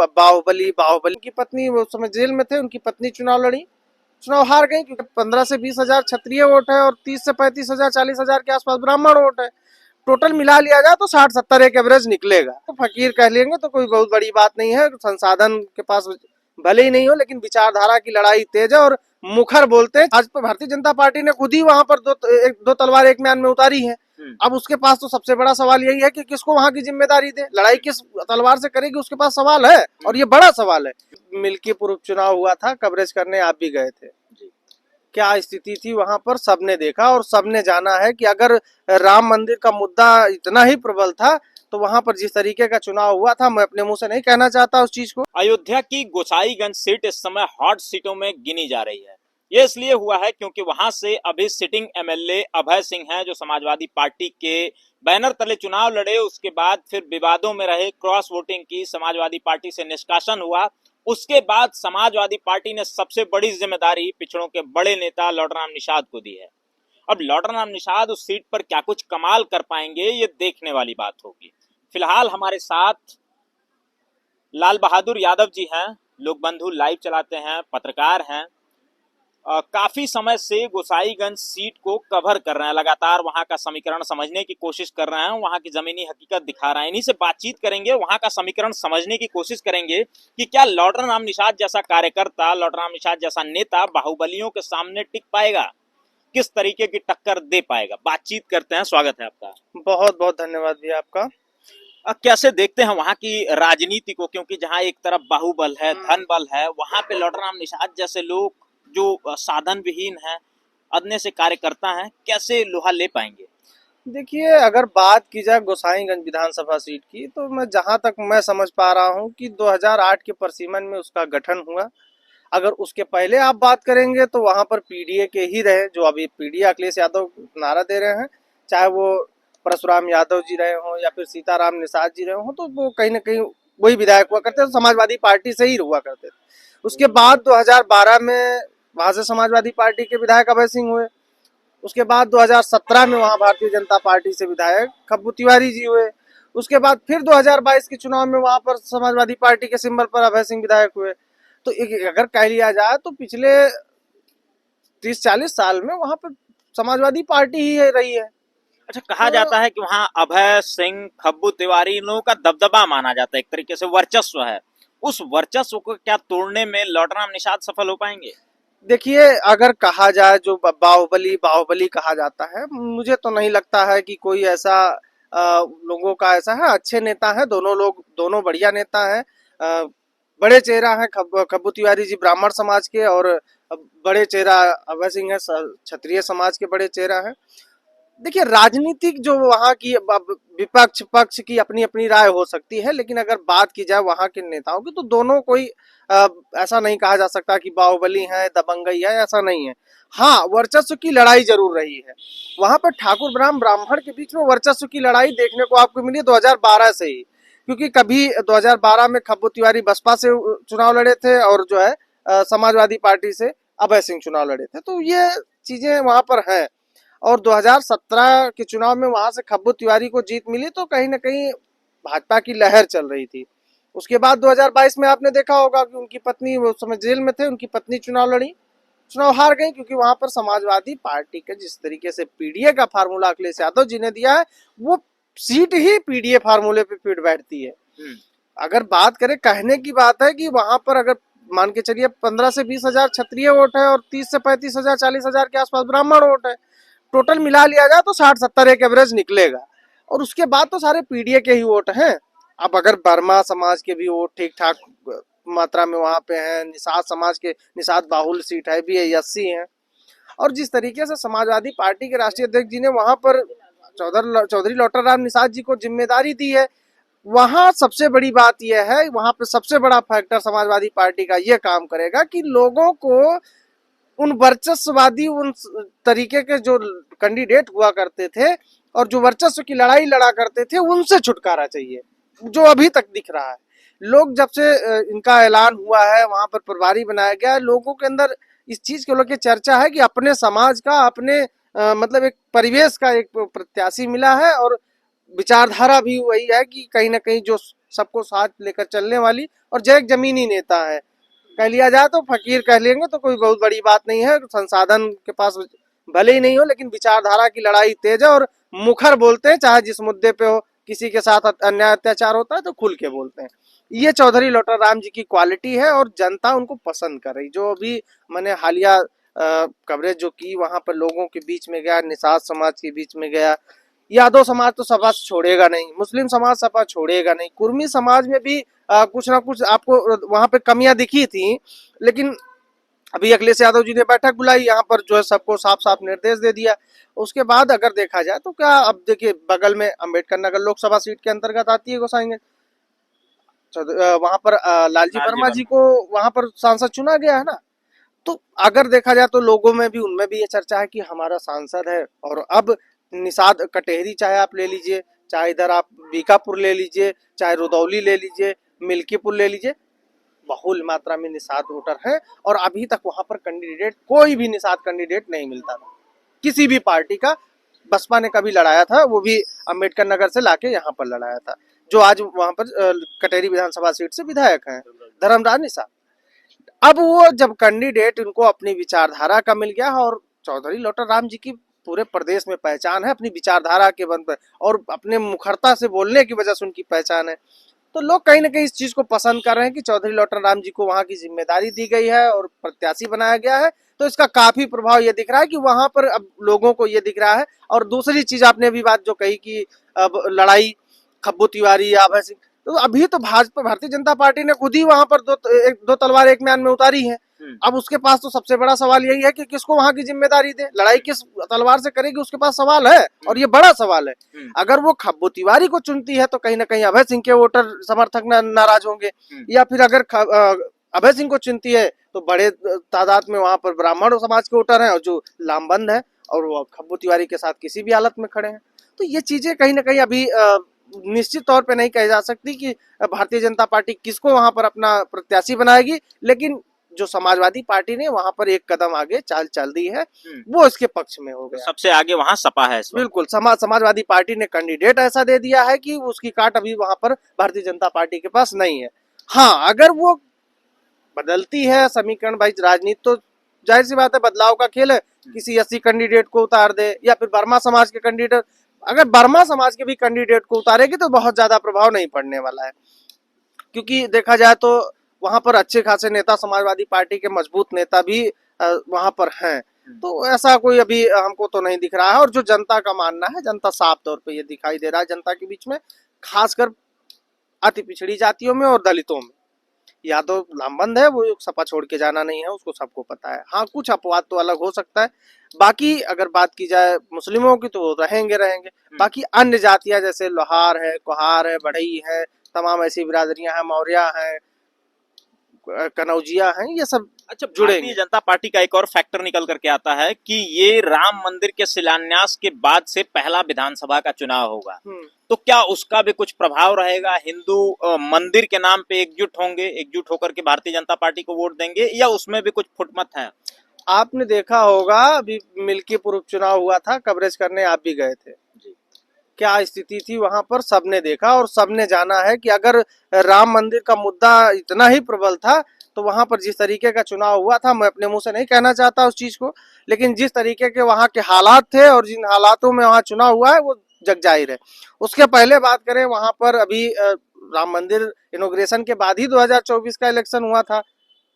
बाहुबली बाहुबली की पत्नी वो उस समय जेल में थे, उनकी पत्नी चुनाव लड़ी, चुनाव हार गई क्योंकि 15 से 20 हजार क्षत्रिय वोट है और 30 से 35 हजार 40 हजार के आसपास ब्राह्मण वोट है। टोटल मिला लिया जाए तो 60-70 एक एवरेज निकलेगा। तो फकीर कह लेंगे तो कोई बहुत बड़ी बात नहीं है। संसाधन के पास भले ही नहीं हो लेकिन विचारधारा की लड़ाई तेज है और मुखर बोलते हैं। आज तो भारतीय जनता पार्टी ने खुद ही वहां पर दो तलवार एक म्यान में उतारी है। अब उसके पास तो सबसे बड़ा सवाल यही है कि किसको वहां की जिम्मेदारी दे, लड़ाई किस तलवार से करेगी, उसके पास सवाल है और ये बड़ा सवाल है। मिल्कीपुर उपचुनाव हुआ था, कवरेज करने आप भी गए थे। क्या स्थिति थी वहां पर सबने देखा और सबने जाना है कि अगर राम मंदिर का मुद्दा इतना ही प्रबल था तो वहां पर जिस तरीके का चुनाव हुआ था, मैं अपने मुंह से नहीं कहना चाहता उस चीज को। अयोध्या की गोसाईगंज सीट इस समय हॉट सीटों में गिनी जा रही है। ये इसलिए हुआ है क्योंकि वहां से अभी सिटिंग एमएलए अभय सिंह हैं, जो समाजवादी पार्टी के बैनर तले चुनाव लड़े। उसके बाद फिर विवादों में रहे, क्रॉस वोटिंग की, समाजवादी पार्टी से निष्कासन हुआ। उसके बाद समाजवादी पार्टी ने सबसे बड़ी जिम्मेदारी पिछड़ों के बड़े नेता लौटराम निषाद को दी है। अब लौटराम निषाद उस सीट पर क्या कुछ कमाल कर पाएंगे, ये देखने वाली बात होगी। फिलहाल हमारे साथ लाल बहादुर यादव जी हैं, लोक बंधु लाइव चलाते हैं, पत्रकार हैं। काफी समय से गोसाईगंज सीट को कवर कर रहे हैं, लगातार वहां का समीकरण समझने की कोशिश कर रहे हैं, वहां की जमीनी हकीकत दिखा रहे हैं। इन्हीं से बातचीत करेंगे, वहां का समीकरण समझने की कोशिश करेंगे कि क्या लौटराम निषाद जैसा कार्यकर्ता, लौटराम निषाद जैसा नेता बाहुबलियों के सामने टिक पाएगा, किस तरीके की टक्कर दे पाएगा। बातचीत करते हैं। स्वागत है आपका। बहुत बहुत धन्यवाद भी आपका। कैसे देखते हैं वहां की राजनीति को, क्योंकि जहां एक तरफ बाहुबल है, धन बल है, वहां पे लौटराम निषाद जैसे लोग जो साधन विहीन है, अदने से कार्यकर्ता हैं, कैसे लोहा ले पाएंगे? देखिए, अगर बात की जाए गोसाईगंज विधानसभा सीट की तो मैं जहां तक मैं समझ पा रहा हूं कि 2008 के परसीमन में उसका गठन हुआ। अगर उसके पहले आप बात करेंगे तो वहां पर पीडीए के ही रहे, जो अभी पीडीए अखिलेश यादव नारा दे रहे हैं, चाहे वो परशुराम यादव जी रहे हों या फिर सीताराम निषाद जी रहे हों, तो वो कहीं ना कहीं वही विधायक हुआ करते थे, समाजवादी पार्टी से ही हुआ करते थे। उसके बाद 2012 में वहां से समाजवादी पार्टी के विधायक अभय सिंह हुए। उसके बाद 2017 में वहां भारतीय जनता पार्टी से विधायक खब्बू तिवारी जी हुए। उसके बाद फिर 2022 के चुनाव में वहां पर समाजवादी पार्टी के सिंबल पर अभय सिंह विधायक हुए। तो अगर कह लिया जाए तो पिछले 30-40 साल में वहां पर समाजवादी पार्टी ही रही है। अच्छा, कहा जाता है कि वहां अभय सिंह, खब्बू तिवारी, इन लोगों का दबदबा माना जाता है, एक तरीके से वर्चस्व है। उस वर्चस्व को क्या तोड़ने में लौटराम निषाद सफल हो पाएंगे? देखिए, अगर कहा जाए जो बाहुबली बाहुबली कहा जाता है, मुझे तो नहीं लगता है कि कोई ऐसा लोगों का ऐसा है। अच्छे नेता है दोनों लोग, दोनों बढ़िया नेता है, बड़े चेहरा है। खब्बू तिवारी जी ब्राह्मण समाज के और बड़े चेहरा अभय सिंह है क्षत्रिय समाज के बड़े चेहरा है। देखिए, राजनीतिक जो वहाँ की विपक्ष पक्ष की अपनी अपनी राय हो सकती है, लेकिन अगर बात की जाए वहाँ के नेताओं की तो दोनों कोई ऐसा नहीं कहा जा सकता कि बाहुबली है, दबंगई है, ऐसा नहीं है। हाँ, वर्चस्व की लड़ाई जरूर रही है वहां पर। ठाकुर ब्राह्मण के बीच में वर्चस्व की लड़ाई देखने को आपको मिली 2012 से ही, क्योंकि कभी 2012 में खब्बू तिवारी बसपा से चुनाव लड़े थे और जो है समाजवादी पार्टी से अभय सिंह चुनाव लड़े थे। तो ये चीजें वहां पर है। और 2017 के चुनाव में वहां से खब्बू तिवारी को जीत मिली तो कहीं ना कहीं भाजपा की लहर चल रही थी। उसके बाद 2022 में आपने देखा होगा कि उनकी पत्नी उस समय जेल में थे, उनकी पत्नी चुनाव लड़ी, चुनाव हार गई क्योंकि वहां पर समाजवादी पार्टी के जिस तरीके से पीडीए का फार्मूला अखिलेश यादव जी ने दिया है, वो सीट ही पीडीए फार्मूले पे फिट बैठती है। अगर बात करें, कहने की बात है कि वहां पर अगर मान के चलिए 15 से 20 हजार क्षत्रिय वोट है और 30 से 35 हजार 40 हजार के आसपास ब्राह्मण वोट है। टोटल मिला लिया जाए तो 60-70 एक एवरेज निकलेगा और उसके बाद तो सारे पीडीए के ही वोट हैं। अब अगर वर्मा समाज के भी वोट ठीक ठाक मात्रा में वहां पे हैं, निषाद समाज के, निषाद बाहुल सीट है भी है, 80 है। और जिस तरीके से समाजवादी पार्टी के राष्ट्रीय अध्यक्ष जी ने वहां पर चौधरी लौटराम निषाद जी को जिम्मेदारी दी है, वहां सबसे बड़ी बात यह है, वहां पे सबसे बड़ा फैक्टर समाजवादी पार्टी का यह काम करेगा कि लोगों को उन वर्चस्ववादी उन तरीके के जो कैंडिडेट हुआ करते थे और जो वर्चस्व की लड़ाई लड़ा करते थे, उनसे छुटकारा चाहिए, जो अभी तक दिख रहा है। लोग जब से इनका ऐलान हुआ है, वहां पर प्रभारी बनाया गया है, लोगों के अंदर इस चीज को लेकर चर्चा है कि अपने समाज का, अपने मतलब एक परिवेश का एक प्रत्याशी मिला है और विचारधारा भी वही है कि कहीं ना कहीं जो सबको साथ लेकर चलने वाली, और जो एक जमीनी नेता है, कह लिया जाए तो फकीर कह लेंगे तो कोई बहुत बड़ी बात नहीं है, संसाधन के पास भले ही नहीं हो लेकिन विचारधारा की लड़ाई तेज है, और मुखर बोलते हैं, चाहे जिस मुद्दे पे हो, किसी के साथ अन्याय अत्याचार होता है तो खुल के बोलते हैं। ये चौधरी लोटर राम जी की क्वालिटी है, और जनता उनको पसंद कर रही। जो अभी मैंने हालिया कवरेज जो की, वहां पर लोगों के बीच में गया, निषाद समाज के बीच में गया, यादव समाज तो सपा छोड़ेगा नहीं, मुस्लिम समाज सपा छोड़ेगा नहीं, कुर्मी समाज में भी कुछ ना कुछ आपको वहां पे कमियां दिखी थी, लेकिन अभी अखिलेश यादव जी ने बैठक बुलाई, यहाँ पर जो है सबको साफ साफ निर्देश दे दिया। उसके बाद अगर देखा जाए तो क्या, अब देखिए बगल में अम्बेडकर नगर लोकसभा सीट के अंतर्गत आती है गोसाईगंज, वहां पर लालजी लालजी वर्मा जी वर्मा। को वहां पर सांसद चुना गया है ना। तो अगर देखा जाए तो लोगों में भी, उनमें भी ये चर्चा है कि हमारा सांसद है। और अब निषाद कटेहरी चाहे आप ले लीजिए, चाहे इधर आप बीकापुर ले लीजिए, चाहे रुदौली ले लीजिए, मिल्कीपुर ले लीजिए, बहुल मात्रा में निषाद वोटर है। और अभी तक वहां पर कैंडिडेट, कोई भी निषाद कैंडिडेट नहीं मिलता था किसी भी पार्टी का। बसपा ने कभी लड़ाया था, वो भी अम्बेडकर नगर से लाके यहाँ पर लड़ाया था, जो आज वहां पर कटेहरी विधानसभा सीट से विधायक हैं, धर्मराज निषाद। अब वो जब कैंडिडेट उनको अपनी विचारधारा का मिल गया, और चौधरी लोटर राम जी की पूरे प्रदेश में पहचान है अपनी विचारधारा के बल पर, और अपने मुखरता से बोलने की वजह से उनकी पहचान है, तो लोग कहीं ना कहीं इस चीज को पसंद कर रहे हैं कि चौधरी लोटर राम जी को वहां की जिम्मेदारी दी गई है और प्रत्याशी बनाया गया है। तो इसका काफी प्रभाव ये दिख रहा है कि वहां पर अब लोगों को ये दिख रहा है। और दूसरी चीज आपने अभी बात जो कही कि अब लड़ाई खब्बू तिवारी या अभय सिंह, तो अभी तो भाजपा भारतीय जनता पार्टी ने खुद ही वहां पर दो तलवार एक म्यान में उतारी है। अब उसके पास तो सबसे बड़ा सवाल यही है कि किसको वहां की जिम्मेदारी दे, लड़ाई किस तलवार से करेगी, उसके पास सवाल है, और ये बड़ा सवाल है। अगर वो खब्बू तिवारी को चुनती है तो कहीं ना कहीं अभय सिंह के वोटर समर्थक नाराज होंगे, या फिर अगर अभय सिंह को चुनती है तो बड़े तादाद में वहां पर ब्राह्मण समाज के वोटर हैं, और जो लामबंद है, और वो खब्बू तिवारी के साथ किसी भी हालत में खड़े हैं। तो ये चीजें कहीं ना कहीं अभी निश्चित तौर पे नहीं कही जा सकती कि भारतीय जनता पार्टी किसको वहां पर अपना प्रत्याशी बनाएगी, लेकिन जो समाजवादी पार्टी ने वहां पर एक कदम आगे चाल चल दी है, वो इसके पक्ष में हो गया। सबसे आगे वहां सपा है इस वक्त। बिल्कुल, समाजवादी पार्टी ने कैंडिडेट ऐसा दे दिया है कि उसकी काट अभी वहां पर भारतीय जनता पार्टी के पास नहीं है। हाँ, अगर वो बदलती है समीकरण, भाई राजनीति तो जाहिर सी बात है बदलाव का खेल है, किसी एससी कैंडिडेट को उतार दे, या फिर वर्मा समाज के कैंडिडेट, अगर वर्मा समाज के भी कैंडिडेट को उतारेगी तो बहुत ज्यादा प्रभाव नहीं पड़ने वाला है, क्योंकि देखा जाए तो वहां पर अच्छे खासे नेता, समाजवादी पार्टी के मजबूत नेता भी वहां पर हैं। तो ऐसा कोई अभी हमको तो नहीं दिख रहा है। और जो जनता का मानना है, जनता साफ तौर पे ये दिखाई दे रहा है जनता के बीच में, खासकर अति पिछड़ी जातियों में और दलितों में, यादव लामबंद है, वो सपा छोड़ के जाना नहीं है, उसको सबको पता है। हाँ, कुछ अपवाद तो अलग हो सकता है। बाकी अगर बात की जाए मुस्लिमों की तो रहेंगे रहेंगे, बाकी अन्य जातियां जैसे लोहार है, कुहार है, बढ़ई है, तमाम ऐसी बिरादरियां हैं, मौर्या हैं, कनौजिया हैं, ये सब अच्छा, भारतीय जनता पार्टी का एक और फैक्टर निकल करके आता है कि ये राम मंदिर के शिलान्यास के बाद से पहला विधानसभा का चुनाव होगा, तो क्या उसका भी कुछ प्रभाव रहेगा? हिंदू मंदिर के नाम पे एकजुट होंगे, एकजुट होकर के भारतीय जनता पार्टी को वोट देंगे, या उसमें भी कुछ फुटमत है? आपने देखा होगा अभी मिल्कीपुर उपचुनाव हुआ था, कवरेज करने आप भी गए थे, क्या स्थिति थी वहां पर, सबने देखा और सबने जाना है कि अगर राम मंदिर का मुद्दा इतना ही प्रबल था तो वहां पर जिस तरीके का चुनाव हुआ था, मैं अपने मुंह से नहीं कहना चाहता उस चीज को, लेकिन जिस तरीके के वहां के हालात थे और जिन हालातों में वहां चुनाव हुआ है वो जग जाहिर है। उसके पहले बात करें, वहां पर अभी राम मंदिर इनोग्रेशन के बाद ही 2024 का इलेक्शन हुआ था,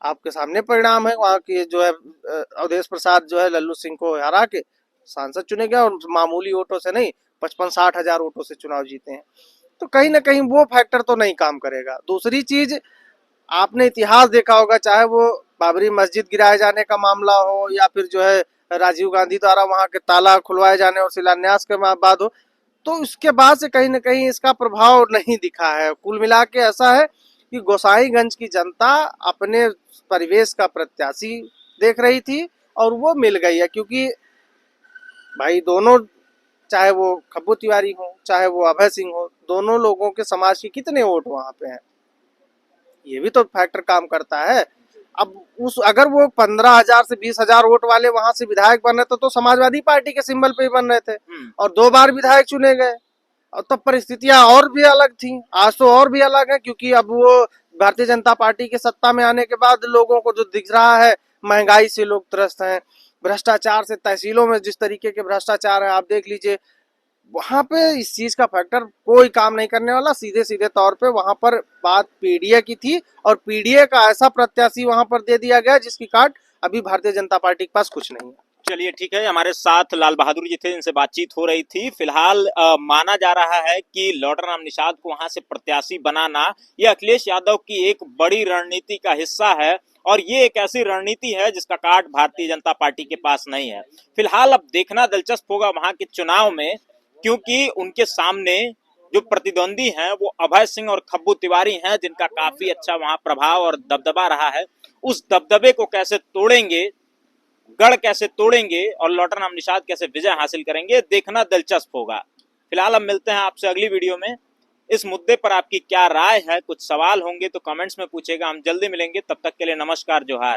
आपके सामने परिणाम है। वहां के जो है अवधेश प्रसाद जो है लल्लू सिंह को हरा के सांसद चुने गए, और मामूली वोटों से नहीं, 55-60 हजार वोटों से चुनाव जीते हैं। तो कहीं ना कहीं वो फैक्टर तो नहीं काम करेगा। दूसरी चीज, आपने इतिहास देखा होगा, चाहे वो बाबरी मस्जिद गिराए जाने का मामला हो, या फिर जो है राजीव गांधी द्वारा वहां के ताला खुलवाए जाने और शिलान्यास के बाद हो, तो उसके बाद से कहीं ना कहीं इसका प्रभाव नहीं दिखा है। कुल मिला के ऐसा है कि गोसाईगंज की जनता अपने परिवेश का प्रत्याशी देख रही थी, और वो मिल गई है, क्योंकि भाई दोनों, चाहे वो खब्बू तिवारी हो चाहे वो अभय सिंह हो, दोनों लोगों के समाज के कितने वोट वहां पे हैं, ये भी तो फैक्टर काम करता है। अब उस अगर वो 15,000 से 20,000 वोट वाले वहां से विधायक बन रहे थे तो समाजवादी पार्टी के सिंबल पे ही बन रहे थे, और 2 बार विधायक चुने गए, और तब परिस्थितियां और भी अलग थी, आज तो और भी अलग है, क्योंकि अब वो भारतीय जनता पार्टी के सत्ता में आने के बाद लोगों को जो दिख रहा है, महंगाई से लोग त्रस्त हैं, भ्रष्टाचार से, तहसीलों में जिस तरीके के भ्रष्टाचार है आप देख लीजिए, वहां पे इस चीज का फैक्टर कोई काम नहीं करने वाला। सीधे सीधे तौर पे वहां पर बात पीडीए की थी, और पीडीए का ऐसा प्रत्याशी वहां पर दे दिया गया जिसकी कार्ड अभी भारतीय जनता पार्टी के पास कुछ नहीं है। चलिए ठीक है, हमारे साथ लाल बहादुर जी थे, इनसे बातचीत हो रही थी। फिलहाल माना जा रहा है कि लॉर्ड राम निषाद को वहां से प्रत्याशी बनाना यह अखिलेश यादव की एक बड़ी रणनीति का हिस्सा है, और ये एक ऐसी रणनीति है जिसका कार्ड भारतीय जनता पार्टी के पास नहीं है। फिलहाल अब देखना दिलचस्प होगा वहां के चुनाव में, क्योंकि उनके सामने जो प्रतिद्वंदी हैं वो अभय सिंह और खब्बू तिवारी हैं, जिनका काफी अच्छा वहां प्रभाव और दबदबा रहा है। उस दबदबे को कैसे तोड़ेंगे, गढ़ कैसे तोड़ेंगे और लॉर्ड राम निषाद कैसे विजय हासिल करेंगे, देखना दिलचस्प होगा। फिलहाल अब मिलते हैं आपसे अगली वीडियो में। इस मुद्दे पर आपकी क्या राय है, कुछ सवाल होंगे तो कमेंट्स में पूछेगा, हम जल्दी मिलेंगे। तब तक के लिए नमस्कार, जोहार।